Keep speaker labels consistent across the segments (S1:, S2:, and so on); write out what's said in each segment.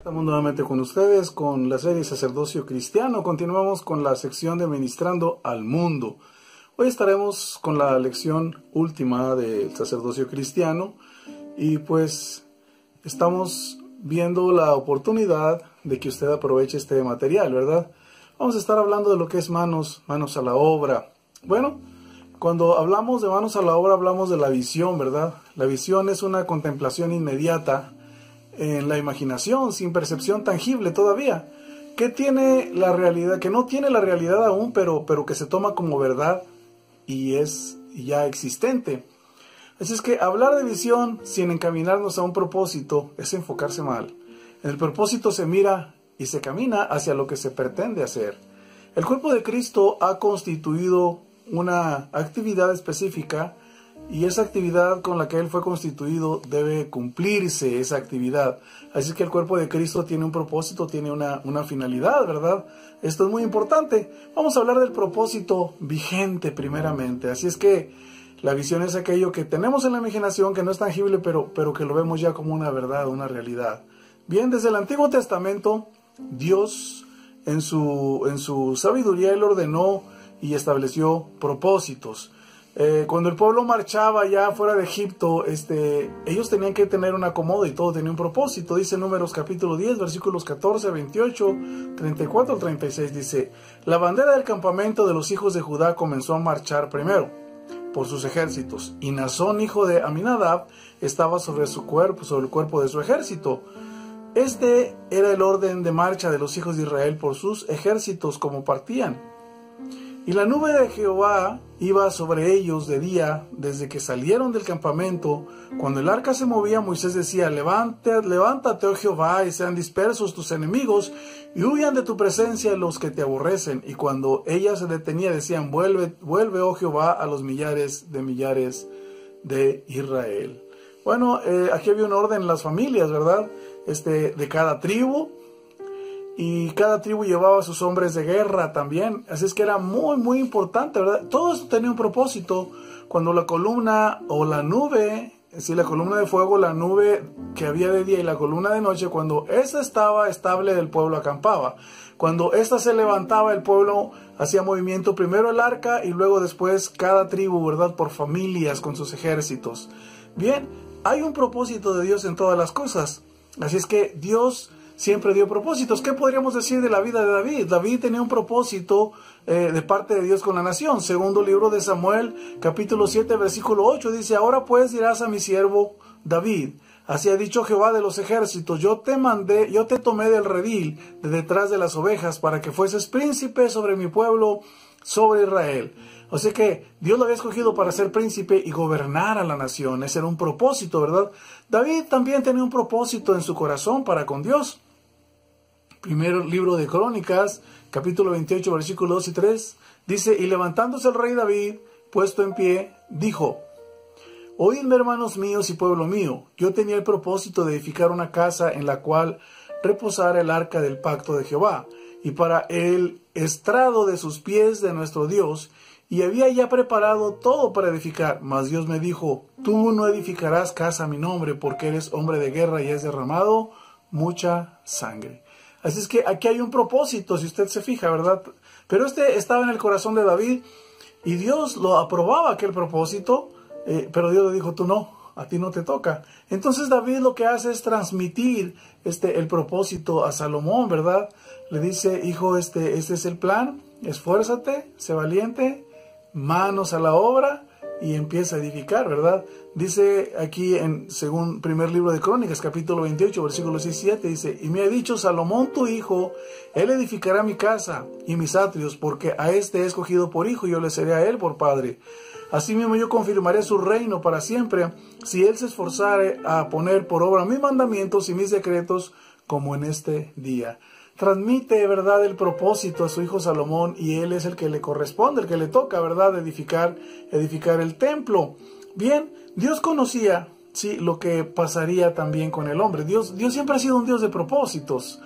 S1: Estamos nuevamente con ustedes con la serie Sacerdocio Cristiano. Continuamos con la sección de Ministrando al Mundo. Hoy estaremos con la lección última del Sacerdocio Cristiano y pues estamos viendo la oportunidad de que usted aproveche este material, ¿verdad? Vamos a estar hablando de lo que es manos a la obra. Bueno, cuando hablamos de manos a la obra hablamos de la visión, ¿verdad? La visión es una contemplación inmediata en la imaginación, sin percepción tangible todavía, que tiene la realidad, que no tiene la realidad aún, pero que se toma como verdad y es ya existente. Así es que hablar de visión sin encaminarnos a un propósito es enfocarse mal. En el propósito se mira y se camina hacia lo que se pretende hacer. El cuerpo de Cristo ha constituido una actividad específica y esa actividad con la que Él fue constituido debe cumplirse esa actividad. Así que el cuerpo de Cristo tiene un propósito, tiene una finalidad, ¿verdad? Esto es muy importante. Vamos a hablar del propósito vigente primeramente. Así es que la visión es aquello que tenemos en la imaginación, que no es tangible, pero que lo vemos ya como una verdad, una realidad. Bien, desde el Antiguo Testamento, Dios en su sabiduría, Él ordenó y estableció propósitos. Cuando el pueblo marchaba ya fuera de Egipto, ellos tenían que tener un acomodo y todo tenía un propósito. Dice Números capítulo 10, versículos 14, 28, 34 al 36, dice: la bandera del campamento de los hijos de Judá comenzó a marchar primero por sus ejércitos, y Nazón, hijo de Aminadab, estaba sobre el cuerpo de su ejército. Este era el orden de marcha de los hijos de Israel por sus ejércitos como partían. Y la nube de Jehová iba sobre ellos de día, desde que salieron del campamento. Cuando el arca se movía, Moisés decía: levántate, oh Jehová, y sean dispersos tus enemigos, y huyan de tu presencia los que te aborrecen. Y cuando ella se detenía, decían: vuelve, oh Jehová, a los millares de Israel. Bueno, aquí había un orden en las familias, ¿verdad? De cada tribu. Y cada tribu llevaba a sus hombres de guerra también. Así es que era muy, muy importante, ¿verdad? Todo esto tenía un propósito. Cuando la columna o la nube, la columna de fuego, la nube que había de día y la columna de noche, cuando esta estaba estable, el pueblo acampaba. Cuando esta se levantaba, el pueblo hacía movimiento. Primero el arca y luego después cada tribu, ¿verdad? Por familias con sus ejércitos. Bien, hay un propósito de Dios en todas las cosas. Así es que Dios siempre dio propósitos. ¿Qué podríamos decir de la vida de David? David tenía un propósito de parte de Dios con la nación. Segundo libro de Samuel, capítulo 7, versículo 8, dice: ahora pues dirás a mi siervo David: así ha dicho Jehová de los ejércitos, yo te tomé del redil, de detrás de las ovejas, para que fueses príncipe sobre mi pueblo, sobre Israel. O sea que Dios lo había escogido para ser príncipe y gobernar a la nación. Ese era un propósito, ¿verdad? David también tenía un propósito en su corazón para con Dios. Primer libro de Crónicas, capítulo 28, versículos 2 y 3, dice: y levantándose el rey David, puesto en pie, dijo: oídme, hermanos míos y pueblo mío, yo tenía el propósito de edificar una casa en la cual reposara el arca del pacto de Jehová, y para el estrado de sus pies de nuestro Dios, y había ya preparado todo para edificar. Mas Dios me dijo: tú no edificarás casa a mi nombre, porque eres hombre de guerra y has derramado mucha sangre. Así es que aquí hay un propósito, si usted se fija, ¿verdad? Pero estaba en el corazón de David y Dios lo aprobaba aquel propósito, pero Dios le dijo: tú no, a ti no te toca. Entonces David lo que hace es transmitir el propósito a Salomón, ¿verdad? Le dice: hijo, este es el plan, esfuérzate, sé valiente, manos a la obra y empieza a edificar, ¿verdad? Dice aquí según primer libro de Crónicas, capítulo 28, versículos 6 y 7, dice: y me ha dicho Salomón tu hijo, él edificará mi casa y mis atrios, porque a he escogido por hijo y yo le seré a él por padre. Asimismo yo confirmaré su reino para siempre, si él se esforzare a poner por obra mis mandamientos y mis decretos, como en este día. Transmite, ¿verdad?, el propósito a su hijo Salomón, y él es el que le corresponde, el que le toca, ¿verdad?, edificar el templo. Bien, Dios conocía, sí, lo que pasaría también con el hombre. Dios siempre ha sido un Dios de propósitos.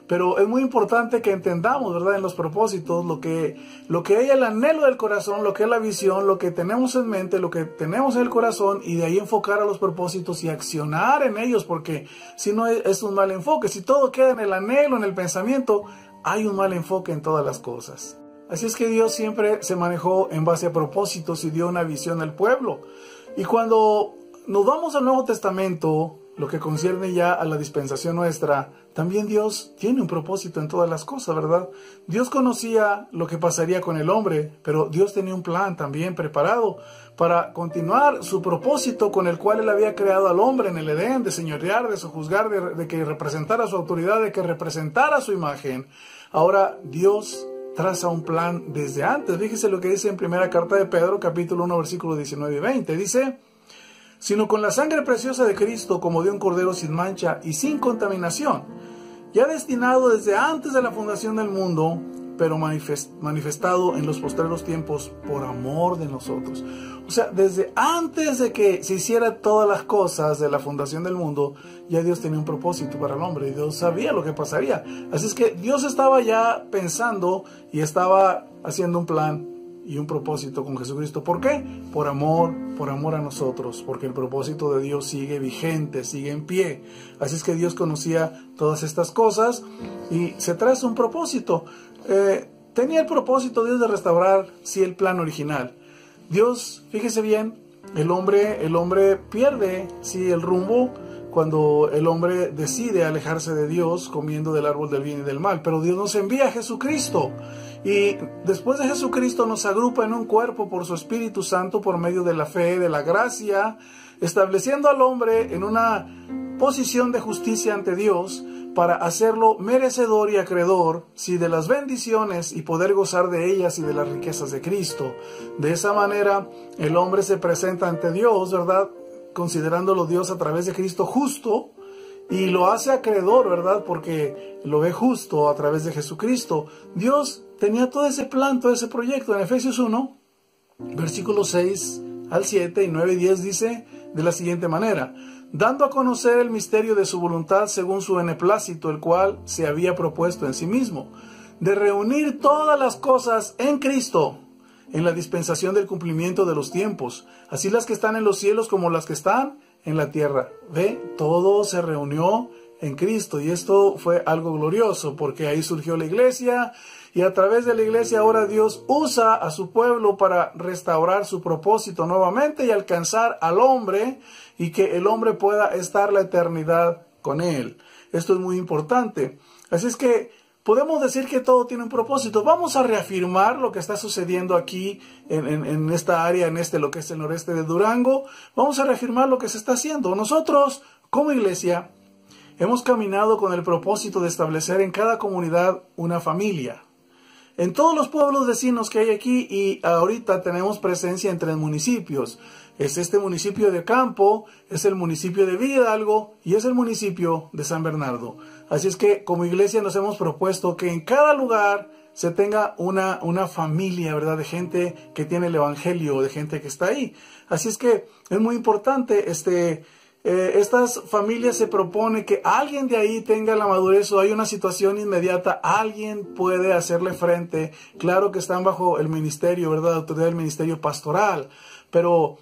S1: Pero es muy importante que entendamos, ¿verdad?, en los propósitos, lo que es el anhelo del corazón, lo que es la visión, lo que tenemos en mente, lo que tenemos en el corazón, y de ahí enfocar a los propósitos y accionar en ellos, porque si no es un mal enfoque. Si todo queda en el anhelo, en el pensamiento, hay un mal enfoque en todas las cosas. Así es que Dios siempre se manejó en base a propósitos y dio una visión al pueblo. Y cuando nos vamos al Nuevo Testamento, lo que concierne ya a la dispensación nuestra, también Dios tiene un propósito en todas las cosas, ¿verdad? Dios conocía lo que pasaría con el hombre, pero Dios tenía un plan también preparado para continuar su propósito con el cual Él había creado al hombre en el Edén, de señorear, de sojuzgar, de que representara su autoridad, de que representara su imagen. Ahora Dios traza un plan desde antes. Fíjese lo que dice en primera carta de Pedro, capítulo 1, versículos 19 y 20. Dice: sino con la sangre preciosa de Cristo, como de un cordero sin mancha y sin contaminación, ya destinado desde antes de la fundación del mundo, pero manifestado en los postreros tiempos por amor de nosotros. O sea, desde antes de que se hiciera todas las cosas de la fundación del mundo, ya Dios tenía un propósito para el hombre y Dios sabía lo que pasaría. Así es que Dios estaba ya pensando y estaba haciendo un plan y un propósito con Jesucristo. ¿Por qué? Por amor a nosotros, porque el propósito de Dios sigue vigente, sigue en pie. Así es que Dios conocía todas estas cosas y se traza un propósito. Tenía el propósito Dios de restaurar, sí, el plan original. Dios, fíjese bien, el hombre pierde, sí, el rumbo cuando el hombre decide alejarse de Dios comiendo del árbol del bien y del mal. Pero Dios nos envía a Jesucristo. Y después de Jesucristo nos agrupa en un cuerpo por su Espíritu Santo, por medio de la fe, de la gracia, estableciendo al hombre en una posición de justicia ante Dios para hacerlo merecedor y acreedor, sí, de las bendiciones y poder gozar de ellas y de las riquezas de Cristo. De esa manera el hombre se presenta ante Dios, ¿verdad?, considerándolo Dios a través de Cristo justo, y lo hace acreedor, ¿verdad?, porque lo ve justo a través de Jesucristo. Dios tenía todo ese plan, todo ese proyecto. En Efesios 1, versículos 6 al 7 y 9 y 10 dice de la siguiente manera: dando a conocer el misterio de su voluntad según su beneplácito, el cual se había propuesto en sí mismo, de reunir todas las cosas en Cristo, en la dispensación del cumplimiento de los tiempos, así las que están en los cielos como las que están en la tierra. Ve, todo se reunió en Cristo, y esto fue algo glorioso, porque ahí surgió la iglesia, y a través de la iglesia ahora Dios usa a su pueblo para restaurar su propósito nuevamente y alcanzar al hombre, y que el hombre pueda estar la eternidad con él. Esto es muy importante. Así es que podemos decir que todo tiene un propósito. Vamos a reafirmar lo que está sucediendo aquí en esta área, lo que es el noreste de Durango. Vamos a reafirmar lo que se está haciendo. Nosotros, como iglesia, hemos caminado con el propósito de establecer en cada comunidad una familia. En todos los pueblos vecinos que hay aquí, y ahorita tenemos presencia en 3 municipios. Es este municipio de Campo, es el municipio de Villa Hidalgo y es el municipio de San Bernardo. Así es que como iglesia nos hemos propuesto que en cada lugar se tenga una familia, ¿verdad?, de gente que tiene el evangelio, de gente que está ahí. Así es que es muy importante estas familias. Se propone que alguien de ahí tenga la madurez, o hay una situación inmediata, alguien puede hacerle frente. Claro que están bajo el ministerio, ¿verdad?, la autoridad del ministerio pastoral, pero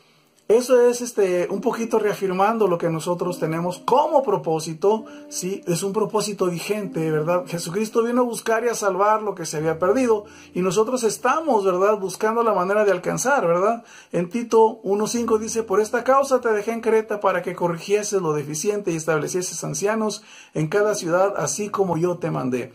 S1: eso es un poquito reafirmando lo que nosotros tenemos como propósito. Sí, es un propósito vigente, ¿verdad? Jesucristo vino a buscar y a salvar lo que se había perdido, y nosotros estamos, ¿verdad?, buscando la manera de alcanzar, ¿verdad? En Tito 1:5 dice: por esta causa te dejé en Creta, para que corrigieses lo deficiente y establecieses ancianos en cada ciudad, así como yo te mandé.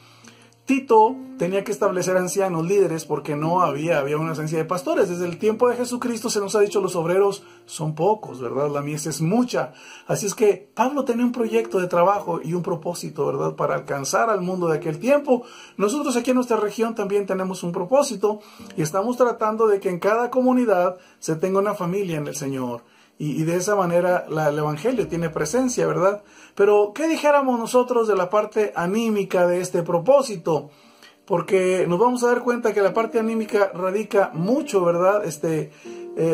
S1: Tito tenía que establecer ancianos, líderes, porque no había una ausencia de pastores. Desde el tiempo de Jesucristo se nos ha dicho: los obreros son pocos, ¿verdad? La mies es mucha. Así es que Pablo tenía un proyecto de trabajo y un propósito, ¿verdad?, para alcanzar al mundo de aquel tiempo. Nosotros aquí en nuestra región también tenemos un propósito, y estamos tratando de que en cada comunidad se tenga una familia en el Señor. Y de esa manera el evangelio tiene presencia, ¿verdad? Pero, ¿qué dijéramos nosotros de la parte anímica de este propósito? Porque nos vamos a dar cuenta que la parte anímica radica mucho, ¿verdad?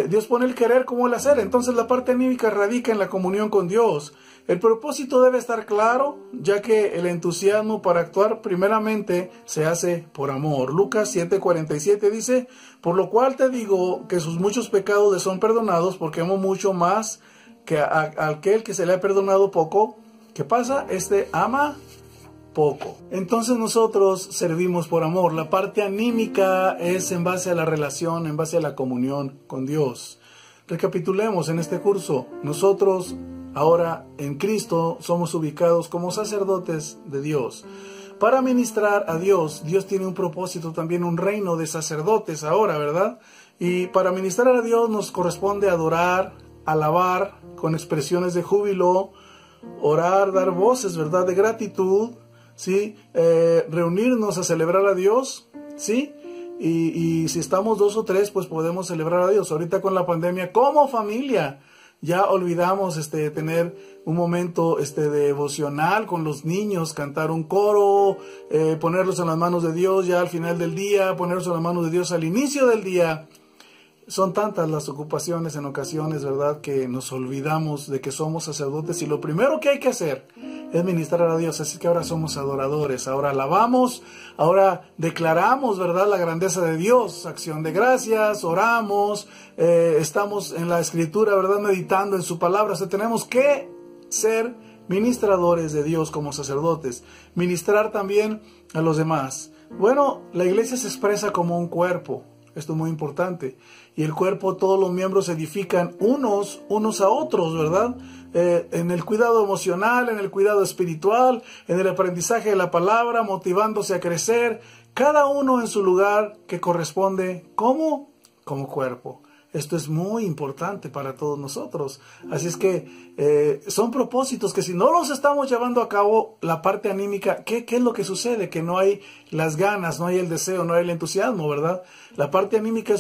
S1: Dios pone el querer como el hacer. Entonces la parte anímica radica en la comunión con Dios. El propósito debe estar claro, ya que el entusiasmo para actuar primeramente se hace por amor. Lucas 7:47 dice, por lo cual te digo que sus muchos pecados le son perdonados, porque amo mucho más que a aquel que se le ha perdonado poco. ¿Qué pasa? Ama poco. Entonces nosotros servimos por amor. La parte anímica es en base a la relación, en base a la comunión con Dios. Recapitulemos en este curso. Nosotros ahora en Cristo somos ubicados como sacerdotes de Dios. Para ministrar a Dios, Dios tiene un propósito, también un reino de sacerdotes ahora, ¿verdad? Y para ministrar a Dios nos corresponde adorar, alabar con expresiones de júbilo, orar, dar voces, ¿verdad?, de gratitud, ¿sí? Reunirnos a celebrar a Dios, ¿sí? Y si estamos 2 o 3, pues podemos celebrar a Dios. Ahorita con la pandemia, como familia, ya olvidamos tener un momento devocional con los niños, cantar un coro, ponerlos en las manos de Dios ya al final del día, ponerlos en las manos de Dios al inicio del día. Son tantas las ocupaciones en ocasiones, ¿verdad?, que nos olvidamos de que somos sacerdotes y lo primero que hay que hacer es ministrar a Dios. Así que ahora somos adoradores, ahora alabamos, ahora declaramos, ¿verdad?, la grandeza de Dios, acción de gracias, oramos, estamos en la Escritura, ¿verdad?, meditando en su palabra. O sea, tenemos que ser ministradores de Dios como sacerdotes, ministrar también a los demás. Bueno, la iglesia se expresa como un cuerpo. Esto es muy importante. Y el cuerpo, todos los miembros se edifican unos a otros, ¿verdad? En el cuidado emocional, en el cuidado espiritual, en el aprendizaje de la palabra, motivándose a crecer. Cada uno en su lugar que corresponde como cuerpo. Esto es muy importante para todos nosotros. Así es que son propósitos que si no los estamos llevando a cabo, la parte anímica, ¿qué es lo que sucede? Que no hay las ganas, no hay el deseo, no hay el entusiasmo, ¿verdad? La parte anímica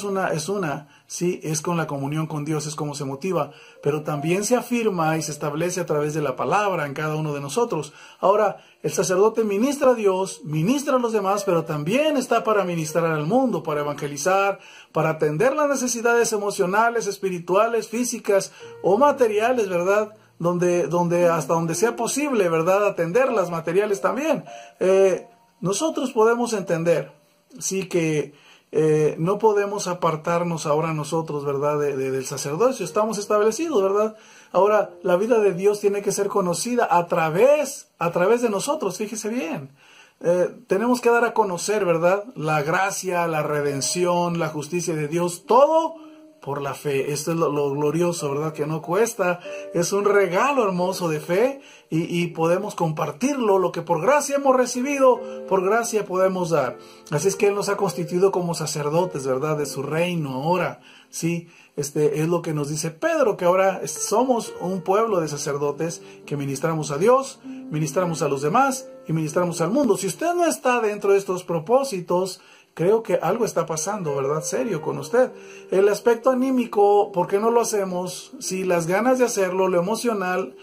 S1: sí, es con la comunión con Dios, es como se motiva, pero también se afirma y se establece a través de la palabra en cada uno de nosotros. Ahora, el sacerdote ministra a Dios, ministra a los demás, pero también está para ministrar al mundo, para evangelizar, para atender las necesidades emocionales, espirituales, físicas o materiales, ¿verdad? Hasta donde sea posible, ¿verdad?, atender las materiales también. Nosotros podemos entender, sí, que no podemos apartarnos ahora nosotros, ¿verdad?, del sacerdocio. Estamos establecidos, ¿verdad? Ahora, la vida de Dios tiene que ser conocida a través de nosotros, fíjese bien. Tenemos que dar a conocer, ¿verdad?, la gracia, la redención, la justicia de Dios, todo por la fe. Esto es lo glorioso, ¿verdad?, que no cuesta. Es un regalo hermoso de fe y podemos compartirlo. Lo que por gracia hemos recibido, por gracia podemos dar. Así es que Él nos ha constituido como sacerdotes, ¿verdad?, de su reino ahora. Sí, es lo que nos dice Pedro, que ahora somos un pueblo de sacerdotes que ministramos a Dios, ministramos a los demás y ministramos al mundo. Si usted no está dentro de estos propósitos, creo que algo está pasando, ¿verdad?, serio con usted. El aspecto anímico, ¿por qué no lo hacemos? Si las ganas de hacerlo, lo emocional,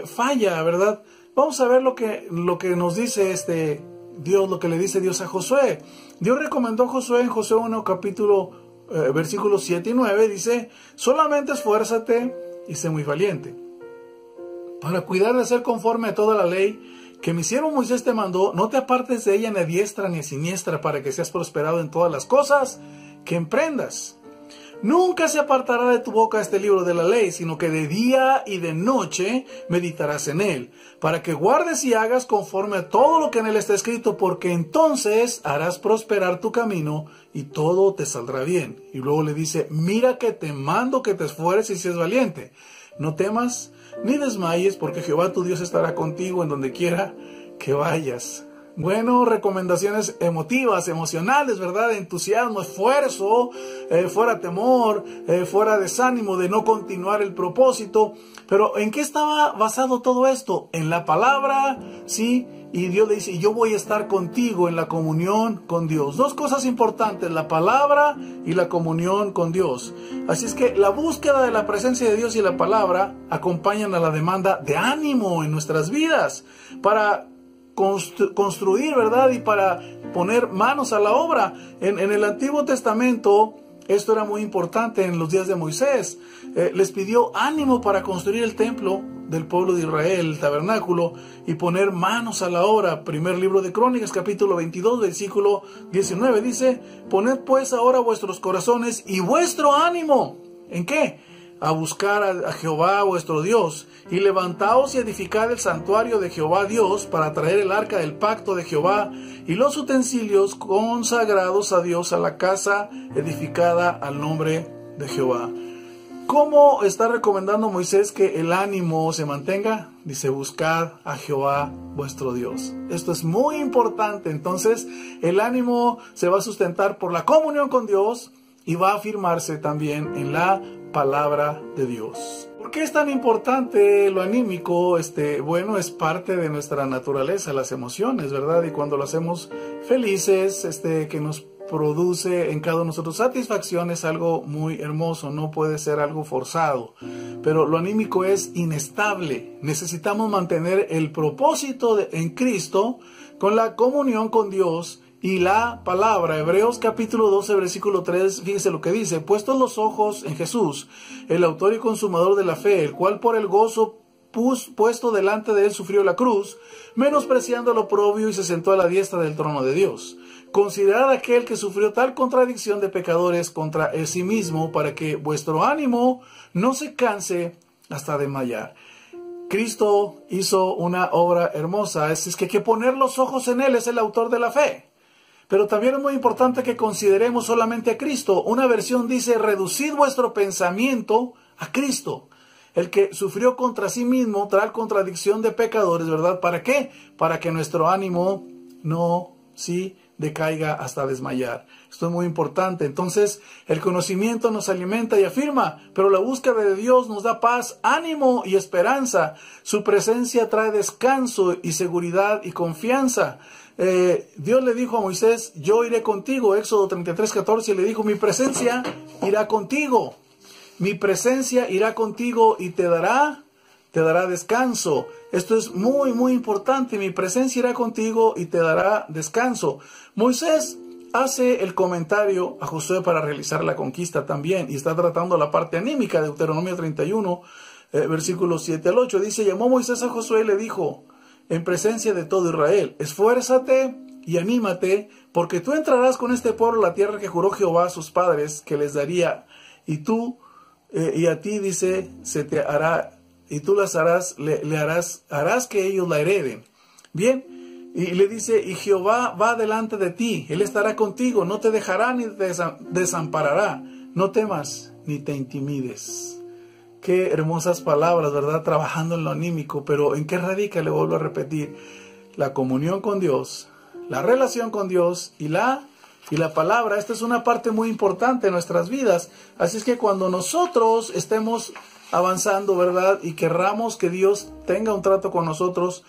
S1: falla, ¿verdad? Vamos a ver lo que nos dice Dios, lo que le dice Dios a Josué. Dios recomendó a Josué en Josué 1, versículos 7 y 9, dice, solamente esfuérzate y sé muy valiente, para cuidar de hacer conforme a toda la ley que mi siervo Moisés te mandó. No te apartes de ella ni a diestra ni a siniestra, para que seas prosperado en todas las cosas que emprendas. Nunca se apartará de tu boca este libro de la ley, sino que de día y de noche meditarás en él, para que guardes y hagas conforme a todo lo que en él está escrito, porque entonces harás prosperar tu camino y todo te saldrá bien. Y luego le dice, mira que te mando que te esfuerces y seas valiente. No temas ni desmayes, porque Jehová tu Dios estará contigo en donde quiera que vayas. Bueno, recomendaciones emotivas, emocionales, ¿verdad? Entusiasmo, esfuerzo, fuera temor, fuera desánimo de no continuar el propósito. Pero ¿en qué estaba basado todo esto? En la palabra, ¿sí? Y Dios le dice, y yo voy a estar contigo en la comunión con Dios. Dos cosas importantes, la palabra y la comunión con Dios. Así es que la búsqueda de la presencia de Dios y la palabra acompañan a la demanda de ánimo en nuestras vidas para construir, ¿verdad?, y para poner manos a la obra. En el Antiguo Testamento Esto era muy importante en los días de Moisés. Les pidió ánimo para construir el templo del pueblo de Israel, el tabernáculo, y poner manos a la obra. Primer libro de Crónicas, capítulo 22, versículo 19, dice: poned pues ahora vuestros corazones y vuestro ánimo. ¿En qué? A buscar a Jehová vuestro Dios, y levantaos y edificad el santuario de Jehová Dios, para traer el arca del pacto de Jehová y los utensilios consagrados a Dios a la casa edificada al nombre de Jehová. ¿Cómo está recomendando Moisés que el ánimo se mantenga? Dice: buscad a Jehová vuestro Dios. Esto es muy importante. Entonces, el ánimo se va a sustentar por la comunión con Dios y va a afirmarse también en la palabra de Dios. ¿Por qué es tan importante lo anímico? Bueno, es parte de nuestra naturaleza, las emociones, ¿verdad? Y cuando lo hacemos felices, que nos produce en cada uno de nosotros satisfacción, es algo muy hermoso, no puede ser algo forzado. Pero lo anímico es inestable. Necesitamos mantener el propósito en Cristo con la comunión con Dios y la palabra. Hebreos capítulo 12, versículo 3, fíjese lo que dice: puestos los ojos en Jesús, el autor y consumador de la fe, el cual por el gozo puesto delante de él sufrió la cruz, menospreciando lo oprobio, y se sentó a la diestra del trono de Dios. Considerad aquel que sufrió tal contradicción de pecadores contra sí mismo, para que vuestro ánimo no se canse hasta desmayar. Cristo hizo una obra hermosa, es que hay que poner los ojos en él, es el autor de la fe. Pero también es muy importante que consideremos solamente a Cristo. Una versión dice: reducid vuestro pensamiento a Cristo, el que sufrió contra sí mismo tal contradicción de pecadores, ¿verdad? ¿Para qué? Para que nuestro ánimo no decaiga hasta desmayar. Esto es muy importante. Entonces, el conocimiento nos alimenta y afirma, pero la búsqueda de Dios nos da paz, ánimo y esperanza. Su presencia trae descanso y seguridad y confianza. Dios le dijo a Moisés: yo iré contigo. Éxodo 33:14 le dijo: mi presencia irá contigo. Mi presencia irá contigo y te dará descanso. Esto es muy, muy importante. Mi presencia irá contigo y te dará descanso. Moisés hace el comentario a Josué para realizar la conquista también, y está tratando la parte anímica de Deuteronomio 31, versículos 7 al 8. Dice: llamó Moisés a Josué y le dijo en presencia de todo Israel: esfuérzate y anímate, porque tú entrarás con este pueblo a la tierra que juró Jehová a sus padres que les daría, y tú y a ti, dice, se te hará, y tú las harás, harás que ellos la hereden. Bien, y le dice: y Jehová va delante de ti, él estará contigo, no te dejará ni te desamparará, no temas ni te intimides. Qué hermosas palabras, ¿verdad? Trabajando en lo anímico. Pero ¿en qué radica? Le vuelvo a repetir: la comunión con Dios, la relación con Dios y la palabra. Esta es una parte muy importante de nuestras vidas. Así es que cuando nosotros estemos avanzando, ¿verdad?, y querramos que Dios tenga un trato con nosotros,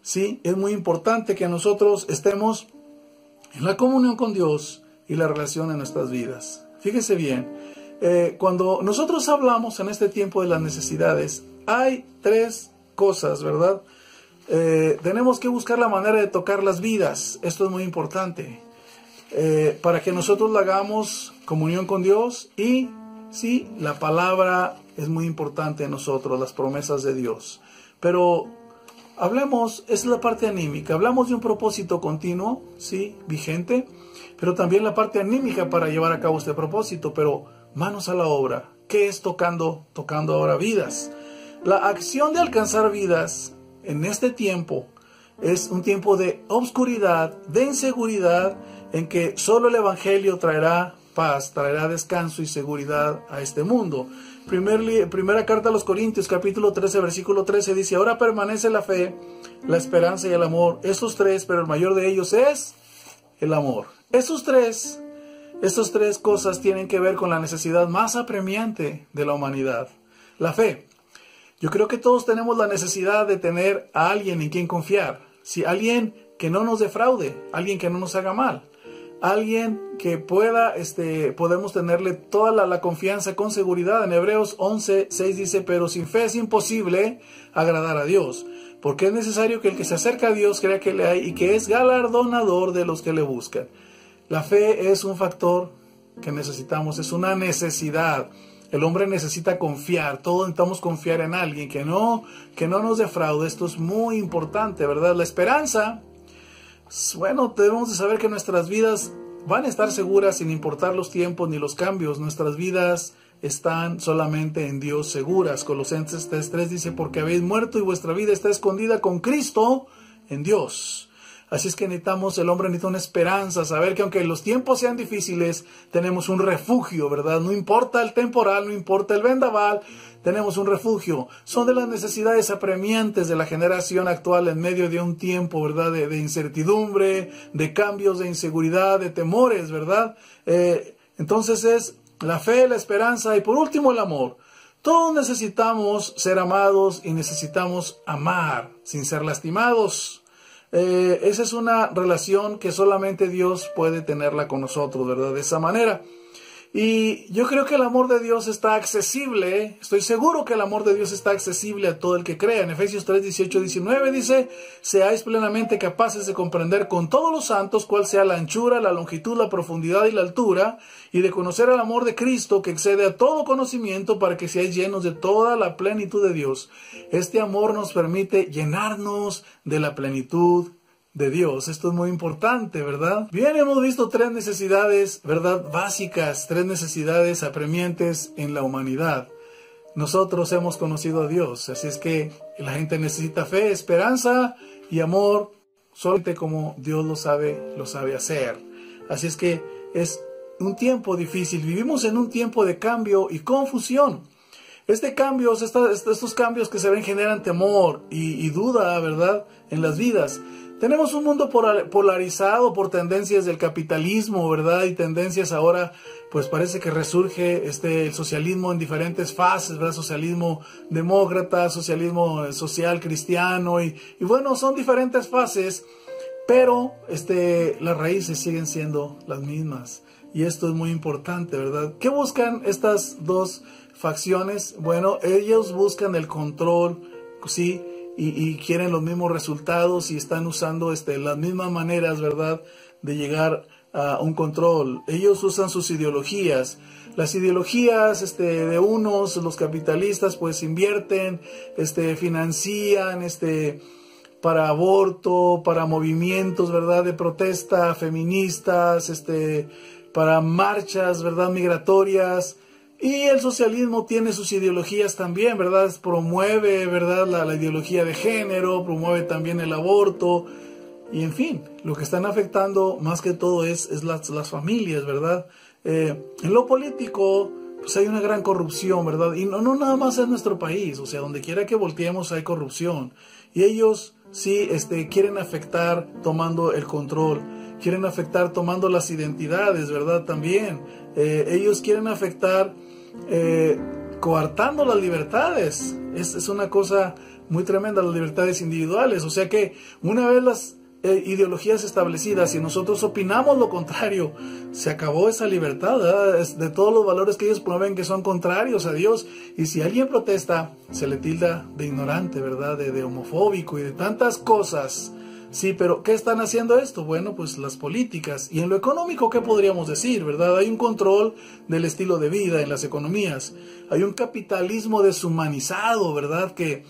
S1: sí, es muy importante que nosotros estemos en la comunión con Dios y la relación en nuestras vidas. Fíjese bien, cuando nosotros hablamos en este tiempo de las necesidades, hay tres cosas, ¿verdad? Tenemos que buscar la manera de tocar las vidas. Esto es muy importante. Para que nosotros la hagamos comunión con Dios, y sí, la palabra es muy importante en nosotros, las promesas de Dios. Pero hablemos, es la parte anímica, hablamos de un propósito continuo, sí, vigente, pero también la parte anímica para llevar a cabo este propósito. Pero manos a la obra. ¿Qué es tocando ahora vidas? La acción de alcanzar vidas en este tiempo es un tiempo de obscuridad, de inseguridad, en que solo el Evangelio traerá paz, traerá descanso y seguridad a este mundo. Primera carta a los Corintios, capítulo 13, versículo 13, dice: ahora permanece la fe, la esperanza y el amor. Estos tres, pero el mayor de ellos es el amor. Estas tres cosas tienen que ver con la necesidad más apremiante de la humanidad: la fe. Yo creo que todos tenemos la necesidad de tener a alguien en quien confiar. Si alguien que no nos defraude, alguien que no nos haga mal, alguien que podemos tenerle toda la confianza con seguridad. En Hebreos 11:6 dice: pero sin fe es imposible agradar a Dios, porque es necesario que el que se acerca a Dios crea que le hay y que es galardonador de los que le buscan. La fe es un factor que necesitamos, es una necesidad. El hombre necesita confiar, todos necesitamos confiar en alguien que no nos defraude. Esto es muy importante, ¿verdad? La esperanza, bueno, debemos de saber que nuestras vidas van a estar seguras sin importar los tiempos ni los cambios. Nuestras vidas están solamente en Dios seguras. Colosenses 3:3 dice, porque habéis muerto y vuestra vida está escondida con Cristo en Dios. Así es que el hombre necesita una esperanza, saber que aunque los tiempos sean difíciles, tenemos un refugio, ¿verdad? No importa el temporal, no importa el vendaval, tenemos un refugio. Son de las necesidades apremiantes de la generación actual en medio de un tiempo, ¿verdad? De incertidumbre, de cambios, de inseguridad, de temores, ¿verdad? Entonces es la fe, la esperanza y por último el amor. Todos necesitamos ser amados y necesitamos amar sin ser lastimados. Esa es una relación que solamente Dios puede tenerla con nosotros, ¿verdad? De esa manera. Y yo creo que el amor de Dios está accesible, estoy seguro que el amor de Dios está accesible a todo el que crea. En Efesios 3:18-19 dice, seáis plenamente capaces de comprender con todos los santos cuál sea la anchura, la longitud, la profundidad y la altura, y de conocer el amor de Cristo que excede a todo conocimiento para que seáis llenos de toda la plenitud de Dios. Este amor nos permite llenarnos de la plenitud de Dios. Esto es muy importante, ¿verdad? Bien, hemos visto tres necesidades, ¿verdad? Básicas, tres necesidades apremiantes en la humanidad. Nosotros hemos conocido a Dios, así es que la gente necesita fe, esperanza y amor, solamente como Dios lo sabe hacer. Así es que es un tiempo difícil, vivimos en un tiempo de cambio y confusión. Estos cambios que se ven generan temor y duda, ¿verdad? En las vidas. Tenemos un mundo polarizado por tendencias del capitalismo, ¿verdad? Y tendencias ahora, pues parece que resurge el socialismo en diferentes fases, ¿verdad? Socialismo demócrata, socialismo social cristiano y bueno, son diferentes fases, pero las raíces siguen siendo las mismas. Y esto es muy importante, ¿verdad? ¿Qué buscan estas dos facciones? Bueno, ellos buscan el control, ¿sí? Y quieren los mismos resultados y están usando las mismas maneras, ¿verdad?, de llegar a un control. Ellos usan sus ideologías. Las ideologías de unos, los capitalistas, pues invierten, financian, para aborto, para movimientos, ¿verdad?, de protesta, feministas, para marchas, ¿verdad?, migratorias. Y el socialismo tiene sus ideologías también, ¿verdad? Promueve, ¿verdad?, la ideología de género, promueve también el aborto. Y en fin, lo que están afectando más que todo es las familias, ¿verdad? En lo político, pues hay una gran corrupción, ¿verdad? Y no nada más en nuestro país, o sea, donde quiera que volteemos hay corrupción. Y ellos sí quieren afectar tomando el control, quieren afectar tomando las identidades, ¿verdad? También ellos quieren afectar coartando las libertades. Es una cosa muy tremenda, las libertades individuales. O sea que una vez las ideologías establecidas y nosotros opinamos lo contrario, se acabó esa libertad, ¿verdad? De todos los valores que ellos promueven que son contrarios a Dios. Y si alguien protesta, se le tilda de ignorante, ¿verdad? De homofóbico y de tantas cosas. Sí, pero ¿qué están haciendo esto? Bueno, pues las políticas. Y en lo económico, ¿qué podríamos decir, verdad? Hay un control del estilo de vida en las economías. Hay un capitalismo deshumanizado, ¿verdad? Que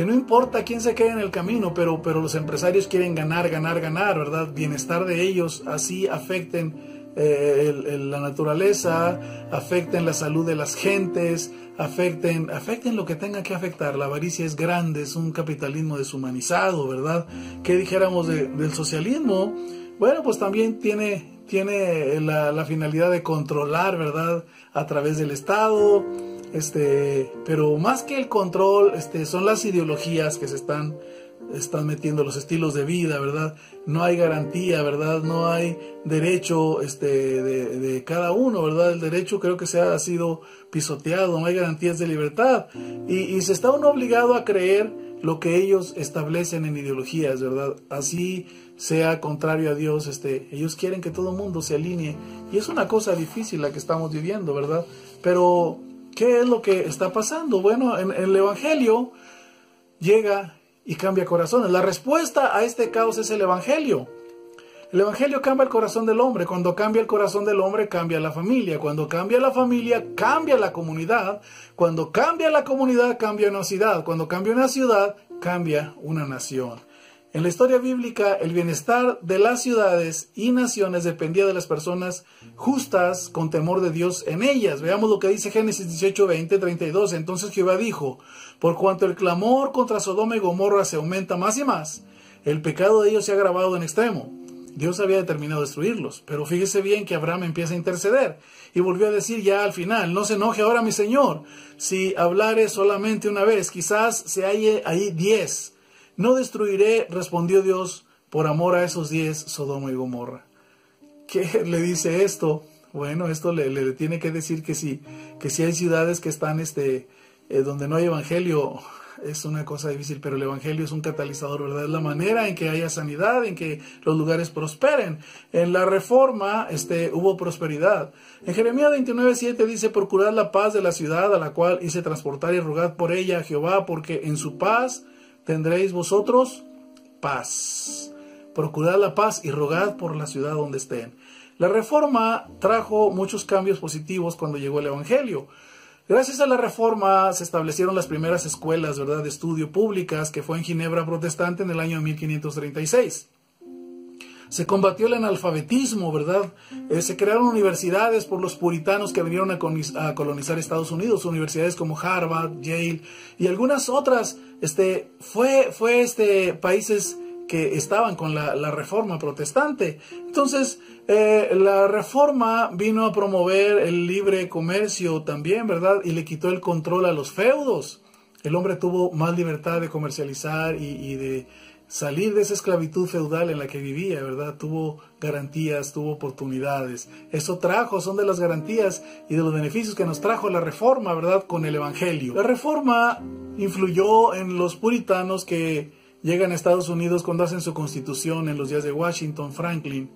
S1: no importa quién se quede en el camino, pero los empresarios quieren ganar, ¿verdad? Bienestar de ellos, así afecten la naturaleza, afecten la salud de las gentes, afecten lo que tenga que afectar. La avaricia es grande, es un capitalismo deshumanizado, ¿verdad? ¿Qué dijéramos del socialismo? Bueno, pues también tiene la finalidad de controlar, ¿verdad?, a través del Estado, pero más que el control, son las ideologías que se están metiendo, los estilos de vida, ¿verdad? No hay garantía, ¿verdad? No hay derecho de cada uno, ¿verdad? El derecho creo que ha sido pisoteado, no hay garantías de libertad. Y se está uno obligado a creer lo que ellos establecen en ideologías, ¿verdad? Así sea contrario a Dios, ellos quieren que todo el mundo se alinee. Y es una cosa difícil la que estamos viviendo, ¿verdad? Pero, ¿qué es lo que está pasando? Bueno, en el Evangelio llega y cambia corazones. La respuesta a este caos es el Evangelio. El Evangelio cambia el corazón del hombre. Cuando cambia el corazón del hombre, cambia la familia. Cuando cambia la familia, cambia la comunidad. Cuando cambia la comunidad, cambia una ciudad. Cuando cambia una ciudad, cambia una nación. En la historia bíblica, el bienestar de las ciudades y naciones dependía de las personas justas con temor de Dios en ellas. Veamos lo que dice Génesis 18, 20, 32. Entonces Jehová dijo, por cuanto el clamor contra Sodoma y Gomorra se aumenta más y más, el pecado de ellos se ha agravado en extremo. Dios había determinado destruirlos, pero fíjese bien que Abraham empieza a interceder y volvió a decir ya al final, no se enoje ahora mi Señor, si hablare solamente una vez, quizás se halle ahí 10. No destruiré, respondió Dios, por amor a esos 10, Sodoma y Gomorra. ¿Qué le dice esto? Bueno, esto le tiene que decir que sí hay ciudades que están donde no hay evangelio. Es una cosa difícil, pero el evangelio es un catalizador, ¿verdad? Es la manera en que haya sanidad, en que los lugares prosperen. En la reforma hubo prosperidad. En Jeremías 29:7 dice, procurad la paz de la ciudad a la cual hice transportar y rogad por ella a Jehová, porque en su paz tendréis vosotros paz. Procurad la paz y rogad por la ciudad donde estén. La reforma trajo muchos cambios positivos cuando llegó el evangelio. Gracias a la reforma se establecieron las primeras escuelas, ¿verdad?, de estudio públicas, que fue en Ginebra protestante en el año 1536. Se combatió el analfabetismo, ¿verdad? Se crearon universidades por los puritanos que vinieron a colonizar Estados Unidos, universidades como Harvard, Yale y algunas otras. Fue países que estaban con la reforma protestante. Entonces, la reforma vino a promover el libre comercio también, ¿verdad? Y le quitó el control a los feudos. El hombre tuvo más libertad de comercializar y de salir de esa esclavitud feudal en la que vivía, ¿verdad? Tuvo garantías, tuvo oportunidades. Eso son de las garantías y de los beneficios que nos trajo la reforma, ¿verdad? Con el evangelio. La reforma influyó en los puritanos que llegan a Estados Unidos cuando hacen su constitución en los días de Washington, Franklin.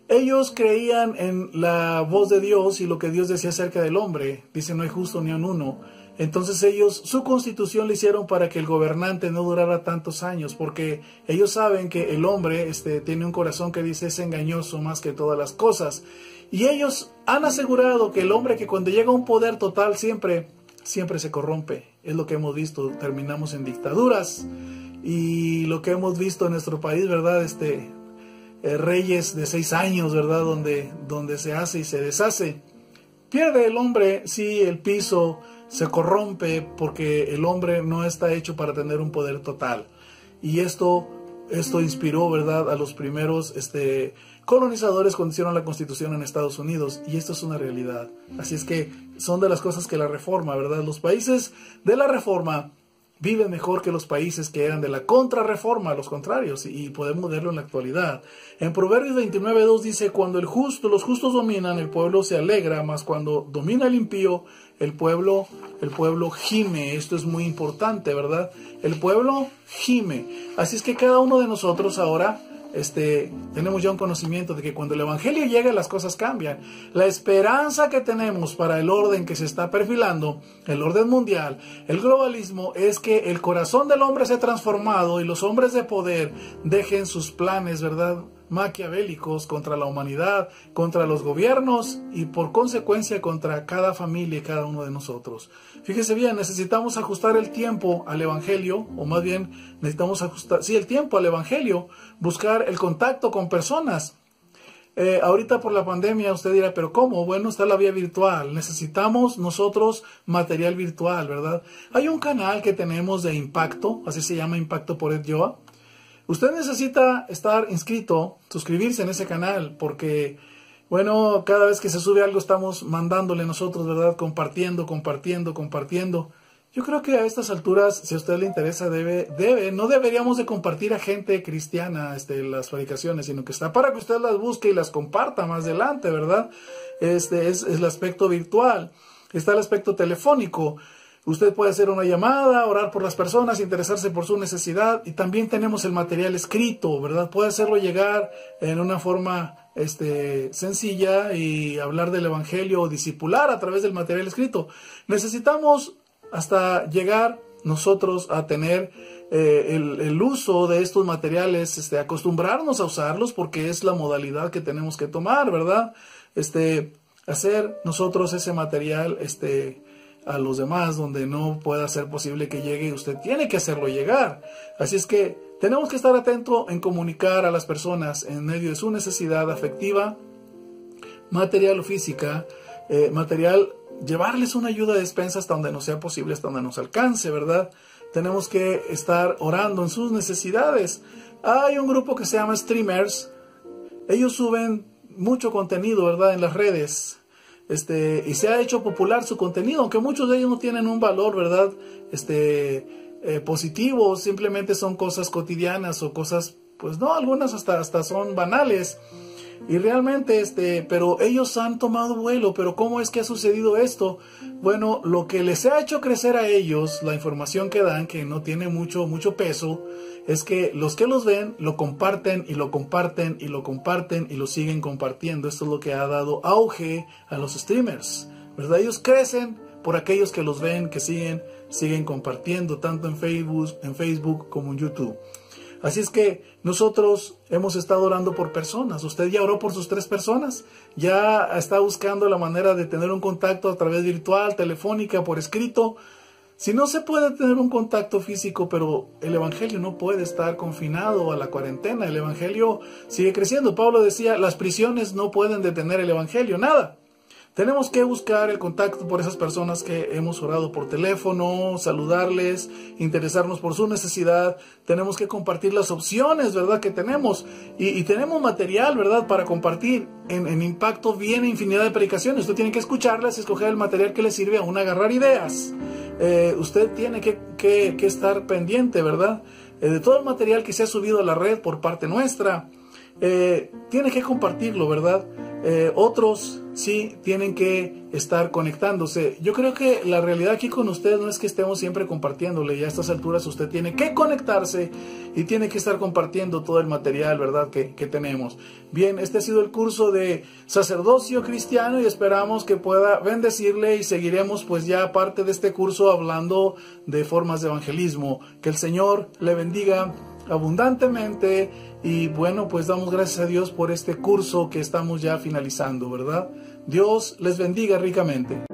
S1: Ellos creían en la voz de Dios y lo que Dios decía acerca del hombre. Dice, no hay justo ni un uno. Entonces ellos, su constitución la hicieron para que el gobernante no durara tantos años, porque ellos saben que el hombre tiene un corazón que dice es engañoso más que todas las cosas. Y ellos han asegurado que el hombre que cuando llega a un poder total siempre se corrompe. Es lo que hemos visto, terminamos en dictaduras. Y lo que hemos visto en nuestro país, ¿verdad? Reyes de 6 años, ¿verdad? Donde se hace y se deshace. Pierde el hombre, sí, el piso, se corrompe porque el hombre no está hecho para tener un poder total. Y esto inspiró, ¿verdad?, a los primeros colonizadores cuando hicieron la Constitución en Estados Unidos. Y esto es una realidad. Así es que son de las cosas que la reforma, ¿verdad? Los países de la reforma viven mejor que los países que eran de la contrarreforma, los contrarios, y podemos verlo en la actualidad. En Proverbios 29:2 dice, cuando los justos dominan, el pueblo se alegra, mas cuando domina el impío, el pueblo gime. Esto es muy importante, ¿verdad? El pueblo gime. Así es que cada uno de nosotros ahora tenemos ya un conocimiento de que cuando el evangelio llega las cosas cambian. La esperanza que tenemos para el orden que se está perfilando, el orden mundial, el globalismo, es que el corazón del hombre sea transformado y los hombres de poder dejen sus planes, ¿verdad?, maquiavélicos contra la humanidad, contra los gobiernos y por consecuencia contra cada familia y cada uno de nosotros. Fíjese bien, necesitamos ajustar el tiempo al evangelio, o más bien necesitamos ajustar, el tiempo al evangelio, buscar el contacto con personas. Ahorita por la pandemia usted dirá, ¿pero cómo? Bueno, está la vía virtual. Necesitamos nosotros material virtual, ¿verdad? Hay un canal que tenemos de Impacto, así se llama, Impacto por Ed Yoa. Usted necesita estar inscrito, suscribirse en ese canal, porque, bueno, cada vez que se sube algo estamos mandándole nosotros, ¿verdad? Compartiendo. Yo creo que a estas alturas, si a usted le interesa, no deberíamos de compartir a gente cristiana las predicaciones, sino que está para que usted las busque y las comparta más adelante, ¿verdad? Es el aspecto virtual. Está el aspecto telefónico. Usted puede hacer una llamada, orar por las personas, interesarse por su necesidad, y también tenemos el material escrito, ¿verdad? Puede hacerlo llegar en una forma sencilla y hablar del evangelio o discipular a través del material escrito. Necesitamos hasta llegar nosotros a tener el uso de estos materiales, acostumbrarnos a usarlos porque es la modalidad que tenemos que tomar, ¿verdad? Hacer nosotros ese material, a los demás donde no pueda ser posible que llegue, usted tiene que hacerlo llegar. Así es que tenemos que estar atentos en comunicar a las personas en medio de su necesidad afectiva, material o física, llevarles una ayuda de despensa hasta donde nos sea posible, hasta donde nos alcance, ¿verdad? Tenemos que estar orando en sus necesidades. Hay un grupo que se llama Streamers. Ellos suben mucho contenido, ¿verdad?, en las redes. Y se ha hecho popular su contenido, aunque muchos de ellos no tienen un valor, ¿verdad?, positivo. Simplemente son cosas cotidianas o cosas, pues no, algunas hasta son banales. Y realmente, pero ellos han tomado vuelo. Pero ¿cómo es que ha sucedido esto? Bueno, lo que les ha hecho crecer a ellos, la información que dan, que no tiene mucho peso, es que los ven, lo comparten y lo comparten y lo comparten y lo siguen compartiendo. Esto es lo que ha dado auge a los streamers, ¿verdad? Ellos crecen por aquellos que los ven, que siguen compartiendo, tanto en Facebook como en YouTube. Así es que nosotros hemos estado orando por personas. Usted ya oró por sus 3 personas. Ya está buscando la manera de tener un contacto a través virtual, telefónica, por escrito. Si no se puede tener un contacto físico, pero el evangelio no puede estar confinado a la cuarentena. El evangelio sigue creciendo. Pablo decía, las prisiones no pueden detener el evangelio, nada. Tenemos que buscar el contacto por esas personas que hemos orado por teléfono, saludarles, interesarnos por su necesidad. Tenemos que compartir las opciones, ¿verdad?, que tenemos. Y tenemos material, ¿verdad?, para compartir. En Impacto viene infinidad de predicaciones. Usted tiene que escucharlas y escoger el material que le sirve a agarrar ideas. Usted tiene que estar pendiente, ¿verdad?, de todo el material que se ha subido a la red por parte nuestra. Tiene que compartirlo, ¿verdad? Otros sí tienen que estar conectándose. Yo creo que la realidad aquí con usted no es que estemos siempre compartiéndole, y a estas alturas usted tiene que conectarse y tiene que estar compartiendo todo el material, ¿verdad?, que tenemos. Bien, este ha sido el curso de sacerdocio cristiano y esperamos que pueda bendecirle, y seguiremos pues ya parte de este curso hablando de formas de evangelismo. Que el Señor le bendiga abundantemente. Y bueno, pues damos gracias a Dios por este curso que estamos ya finalizando, ¿verdad? Dios les bendiga ricamente.